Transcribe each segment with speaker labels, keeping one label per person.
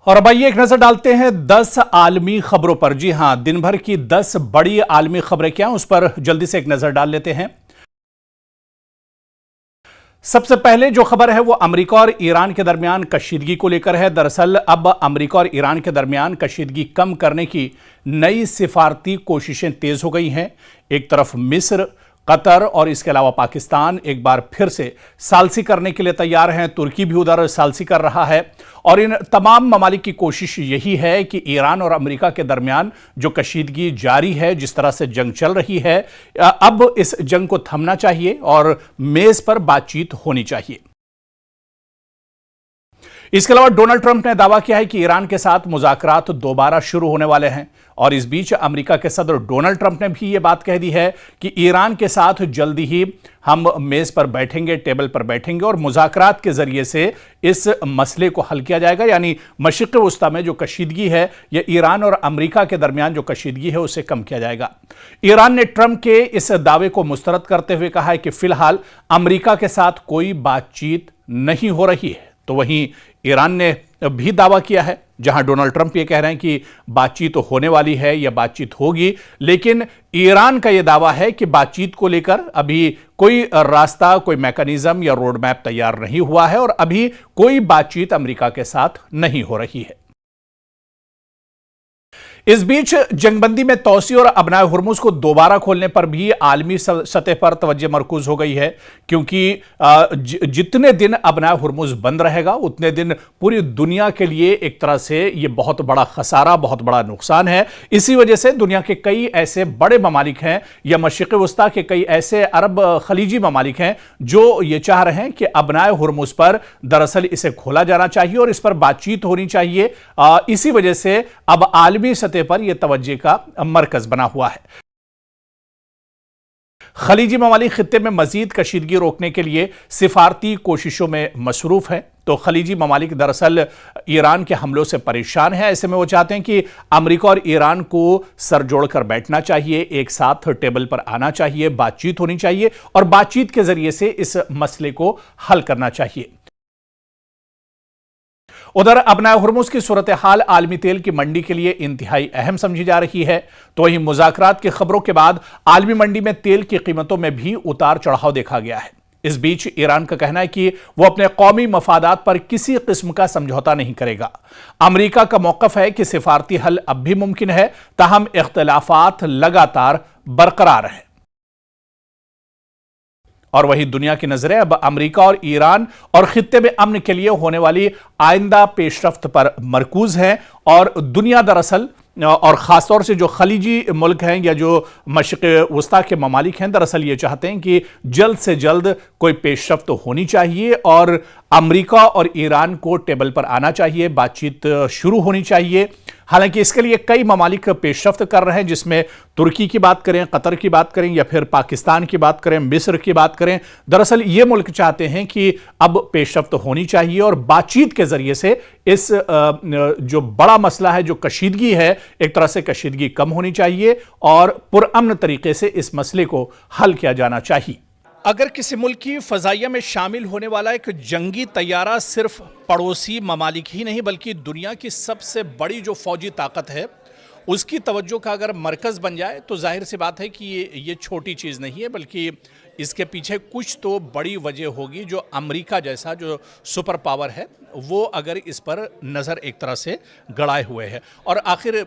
Speaker 1: और अब आइए एक नजर डालते हैं 10 आलमी खबरों पर। जी हां, दिन भर की 10 बड़ी आलमी खबरें क्या हैं उस पर जल्दी से एक नजर डाल लेते हैं। सबसे पहले जो खबर है वो अमेरिका और ईरान के दरमियान कशीदगी को लेकर है। दरअसल अब अमेरिका और ईरान के दरमियान कशीदगी कम करने की नई सिफारती कोशिशें तेज हो गई हैं। एक तरफ मिस्र, कतर और इसके अलावा पाकिस्तान एक बार फिर से सालसी करने के लिए तैयार हैं। तुर्की भी उधर सालसी कर रहा है और इन तमाम ममालिक की कोशिश यही है कि ईरान और अमेरिका के दरमियान जो कशीदगी जारी है, जिस तरह से जंग चल रही है, अब इस जंग को थमना चाहिए और मेज पर बातचीत होनी चाहिए। इसके अलावा डोनाल्ड ट्रंप ने दावा किया है कि ईरान के साथ मुज़ाकरात दोबारा शुरू होने वाले हैं और इस बीच अमेरिका के सदर डोनाल्ड ट्रंप ने भी यह बात कह दी है कि ईरान के साथ जल्दी ही हम मेज पर बैठेंगे, टेबल पर बैठेंगे और मुज़ाकरात के जरिए से इस मसले को हल किया जाएगा। यानी मशरिक़ वस्ता में जो कशीदगी है, यह ईरान और अमेरिका के दरमियान जो कशीदगी है उसे कम किया जाएगा। ईरान ने ट्रंप के इस दावे को मुस्तरद करते हुए कहा है कि फिलहाल अमेरिका के साथ कोई बातचीत नहीं हो रही है। तो वहीं ईरान ने भी दावा किया है, जहां डोनाल्ड ट्रंप ये कह रहे हैं कि बातचीत तो होने वाली है या बातचीत होगी, लेकिन ईरान का यह दावा है कि बातचीत को लेकर अभी कोई रास्ता, कोई मैकेनिज्म या रोड मैप तैयार नहीं हुआ है और अभी कोई बातचीत अमेरिका के साथ नहीं हो रही है। इस बीच जंगबंदी में तोसी और अबनाए हुर्मुज को दोबारा खोलने पर भी आलमी सतह पर तवज्जो मरकूज हो गई है, क्योंकि जितने दिन अबनाए हुर्मुज बंद रहेगा उतने दिन पूरी दुनिया के लिए एक तरह से यह बहुत बड़ा खसारा, बहुत बड़ा नुकसान है। इसी वजह से दुनिया के कई ऐसे बड़े ममालिक हैं या मशरिक़ वस्ता के कई ऐसे अरब खलीजी ममालिक हैं जो ये चाह रहे हैं कि अबनाए हुर्मुज पर दरअसल इसे खोला जाना चाहिए और इस पर बातचीत होनी चाहिए। इसी वजह से अब आलमी पर यह तवज्जो का मरकज बना हुआ है। खलीजी ममालिक खित्ते में मजीद कशीदगी रोकने के लिए सिफारती कोशिशों में मसरूफ है। तो खलीजी ममालिक दरअसल ईरान के हमलों से परेशान है। ऐसे में वो चाहते हैं कि अमेरिका और ईरान को सर जोड़कर बैठना चाहिए, एक साथ टेबल पर आना चाहिए, बातचीत होनी चाहिए और बातचीत के जरिए से इस मसले को हल करना चाहिए। उधर अबनाए हुर्मुज की सूरत हाल आलमी तेल की मंडी के लिए इंतहाई अहम समझी जा रही है। तो वहीं मुज़ाकरात की खबरों के बाद आलमी मंडी में तेल की कीमतों में भी उतार चढ़ाव देखा गया है। इस बीच ईरान का कहना है कि वो अपने कौमी मफादात पर किसी किस्म का समझौता नहीं करेगा। अमेरिका का मौक़िफ़ है कि सिफारती हल अब भी मुमकिन है, ताहम इख्तिलाफात लगातार बरकरार हैं। और वही दुनिया की नजरें अब अमेरिका और ईरान और खित्ते में अमन के लिए होने वाली आइंदा पेशरफ्त पर मरकूज है और दुनिया दरअसल और ख़ासतौर से जो खलीजी मुल्क हैं या जो मशरिक़ वस्ता के ममालिक हैं, दरअसल ये चाहते हैं कि जल्द से जल्द कोई पेशरफ्त होनी चाहिए और अमेरिका और ईरान को टेबल पर आना चाहिए, बातचीत शुरू होनी चाहिए। हालांकि इसके लिए कई ममालिक पेशरफ्त कर रहे हैं, जिसमें तुर्की की बात करें, कतर की बात करें या फिर पाकिस्तान की बात करें, मिस्र की बात करें। दरअसल ये मुल्क चाहते हैं कि अब पेशरफ्त होनी चाहिए और बातचीत के जरिए से इस जो बड़ा मसला है, जो कशीदगी है, एक तरह से कशीदगी कम होनी चाहिए और पुरअमन तरीके से इस मसले को हल किया जाना चाहिए। अगर किसी मुल्क की फ़ज़ाइया में शामिल होने वाला एक जंगी तैयारा सिर्फ पड़ोसी ममालिक ही नहीं बल्कि दुनिया की सबसे बड़ी जो फ़ौजी ताकत है उसकी तवज्जो का अगर मरकज़ बन जाए, तो जाहिर सी बात है कि ये छोटी चीज़ नहीं है, बल्कि इसके पीछे कुछ तो बड़ी वजह होगी। जो अमेरिका जैसा जो सुपर पावर है वो अगर इस पर नज़र एक तरह से गड़ाए हुए है। और आखिर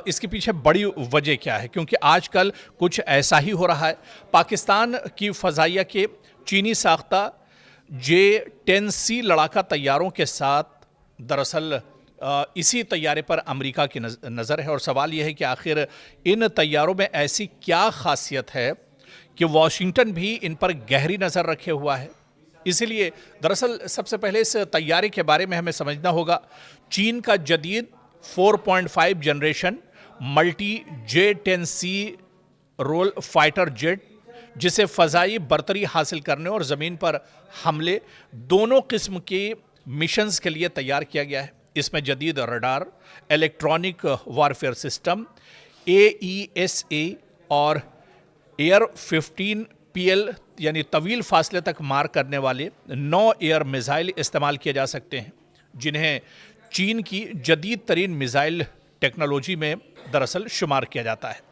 Speaker 1: इसके पीछे बड़ी वजह क्या है, क्योंकि आजकल कुछ ऐसा ही हो रहा है। पाकिस्तान की फ़ज़ाइया के चीनी साख्ता J-10C लड़ाका तैयारों के साथ दरअसल इसी तैयारे पर अमेरिका की नज़र है और सवाल यह है कि आखिर इन तैयारों में ऐसी क्या खासियत है कि वाशिंगटन भी इन पर गहरी नज़र रखे हुआ है। इसीलिए दरअसल सबसे पहले इस तैयारी के बारे में हमें समझना होगा। चीन का जदीद 4.5 generation multi J-10C role fighter jet, जिसे फ़ज़ाई बरतरी हासिल करने और ज़मीन पर हमले दोनों किस्म के मिशंस के लिए तैयार किया गया है। इसमें जदीद radar, electronic warfare system, AESA और एयर 15PL यानी तवील फासले तक मार करने वाले 9 एयर मिसाइल इस्तेमाल किए जा सकते हैं, जिन्हें चीन की जदीद तरीन मिसाइल टेक्नोलॉजी में दरअसल शुमार किया जाता है।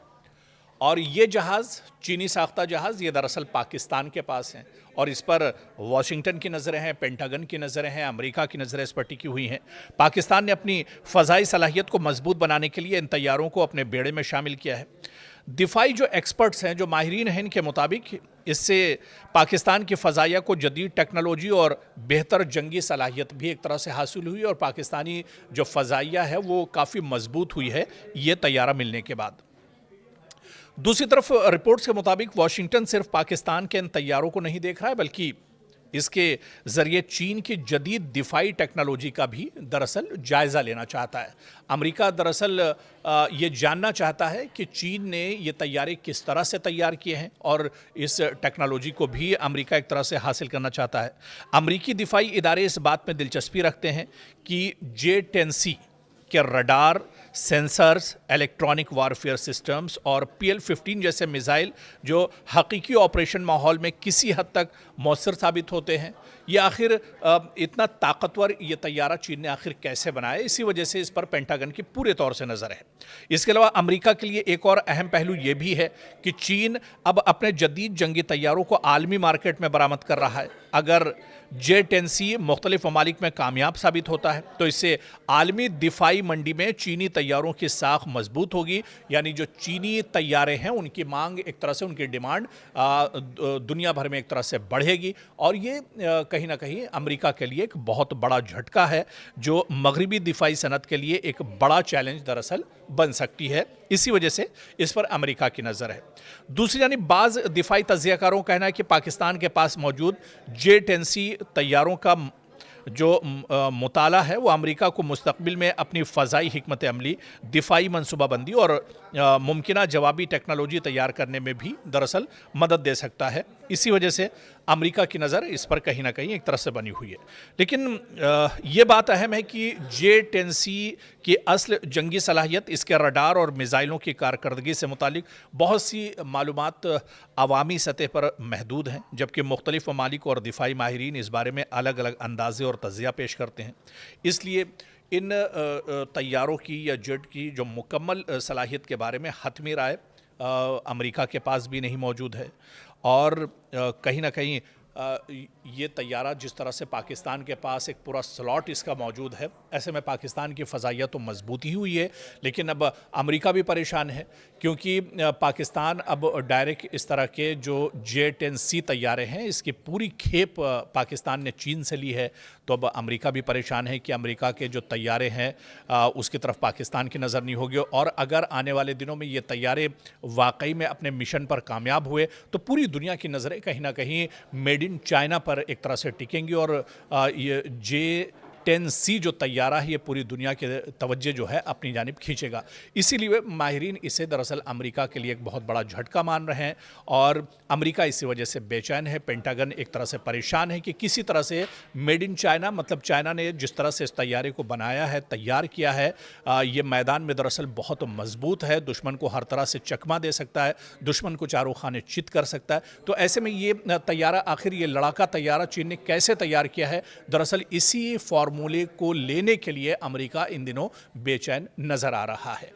Speaker 1: और ये जहाज़, चीनी साख्ता जहाज़, ये दरअसल पाकिस्तान के पास हैं और इस पर वाशिंगटन की नज़रें हैं, पेंटागन की नज़रें हैं, अमेरिका की नज़रें इस पर टिकी हुई हैं। पाकिस्तान ने अपनी फ़ज़ाई सलाहियत को मजबूत बनाने के लिए इन तैयारों को अपने बेड़े में शामिल किया है। दिफाई जो एक्सपर्ट्स हैं, जो माहिरीन हैं, इनके मुताबिक इससे पाकिस्तान की फ़ज़ाइया को जदीद टेक्नोलॉजी और बेहतर जंगी सलाहियत भी एक तरह से हासिल हुई और पाकिस्तानी जो फ़ज़ाइया है वो काफ़ी मजबूत हुई है ये तैयारा मिलने के बाद। दूसरी तरफ रिपोर्ट्स के मुताबिक वाशिंगटन सिर्फ पाकिस्तान के इन तैयारों को नहीं देख रहा है, बल्कि इसके ज़रिए चीन की जदीद दिफाई टेक्नोलॉजी का भी दरअसल जायज़ा लेना चाहता है। अमेरिका दरअसल ये जानना चाहता है कि चीन ने ये तैयारे किस तरह से तैयार किए हैं और इस टेक्नोलॉजी को भी अमेरिका एक तरह से हासिल करना चाहता है। अमेरिकी दिफाई इदारे इस बात में दिलचस्पी रखते हैं कि J-10C के radar, sensors, electronic warfare systems और PL-15 जैसे मिसाइल जो हकीकी ऑपरेशन माहौल में किसी हद तक मौसर साबित होते हैं, ये आखिर इतना ताकतवर ये तैयारा चीन ने आखिर कैसे बनाया, इसी वजह से इस पर पेंटागन की पूरे तौर से नज़र है। इसके अलावा अमेरिका के लिए एक और अहम पहलू ये भी है कि चीन अब अपने जदीद जंगी तैयारों को आलमी मार्केट में बरामद कर रहा है। अगर J-10C मुख्तलिफ ममालिक में कामयाब साबित होता है तो इससे आलमी दिफाई मंडी में चीनी तैयारों की साख मजबूत होगी, यानी जो चीनी तैयारे हैं उनकी मांग एक तरह से, उनकी डिमांड दुनिया भर में एक तरह से बढ़ेगी और ये कहीं ना कहीं अमेरिका के लिए एक बहुत बड़ा झटका है जो मगरबी दिफाई सनत के लिए एक बड़ा चैलेंज दरअसल बन सकती है। इसी वजह से इस पर अमेरिका की नज़र है। दूसरी जानिब बाज़ दिफाई तज्ज़ियाकारों का कहना है कि पाकिस्तान के पास मौजूद J-10C तैयारों का जो मुताला है वो अमेरिका को मुस्तकबिल में अपनी फ़ज़ाई हिकमत अमली, दिफाई मनसूबाबंदी और मुमकिना जवाबी टेक्नोलॉजी तैयार करने में भी दरअसल मदद दे सकता है। इसी वजह से अमेरिका की नज़र इस पर कहीं ना कहीं एक तरह से बनी हुई है। लेकिन ये बात अहम है कि J-10C की असल जंगी सलाहियत, इसके रडार और मिसाइलों की कारकर्दगी से मुतालिक बहुत सी मालूमात अवामी सतह पर महदूद हैं, जबकि मुख्तलिफ ममालिक और दिफाई माहिरीन इस बारे में अलग अलग अंदाजे और तज़्ज़िया पेश करते हैं। इसलिए इन तैयारों की या जेट की जो मुकम्मल सलाहियत के बारे में हतमी राय अमेरिका के पास भी नहीं मौजूद है और कहीं ना कहीं ये तैयारा जिस तरह से पाकिस्तान के पास एक पूरा स्लॉट इसका मौजूद है, ऐसे में पाकिस्तान की फ़ज़ाइया तो मजबूत ही हुई है, लेकिन अब अमेरिका भी परेशान है क्योंकि पाकिस्तान अब डायरेक्ट इस तरह के जो J-10C तैयारे हैं इसकी पूरी खेप पाकिस्तान ने चीन से ली है। तो अब अमेरिका भी परेशान है कि अमेरिका के जो तैयारे हैं उसकी तरफ पाकिस्तान की नज़र नहीं होगी और अगर आने वाले दिनों में ये तैयारे वाकई में अपने मिशन पर कामयाब हुए तो पूरी दुनिया की नज़रें कहीं ना कहीं मेड इन चाइना पर एक तरह से टिकेंगी और ये J-10C जो तैयारा है ये पूरी दुनिया के तवज्जो जो है अपनी जानिब खींचेगा। इसीलिए माहिरीन इसे दरअसल अमेरिका के लिए एक बहुत बड़ा झटका मान रहे हैं और अमेरिका इसी वजह से बेचैन है। पेंटागन एक तरह से परेशान है कि किसी तरह से मेड इन चाइना, मतलब चाइना ने जिस तरह से इस तैयारे को बनाया है, तैयार किया है, ये मैदान में दरअसल बहुत मजबूत है, दुश्मन को हर तरह से चकमा दे सकता है, दुश्मन को चारों खाने चित कर सकता है। तो ऐसे में ये तैयारा, आखिर ये लड़ाका तैयारा चीन ने कैसे तैयार किया है, दरअसल इसी फॉर्मूले को लेने के लिए अमेरिका इन दिनों बेचैन नजर आ रहा है।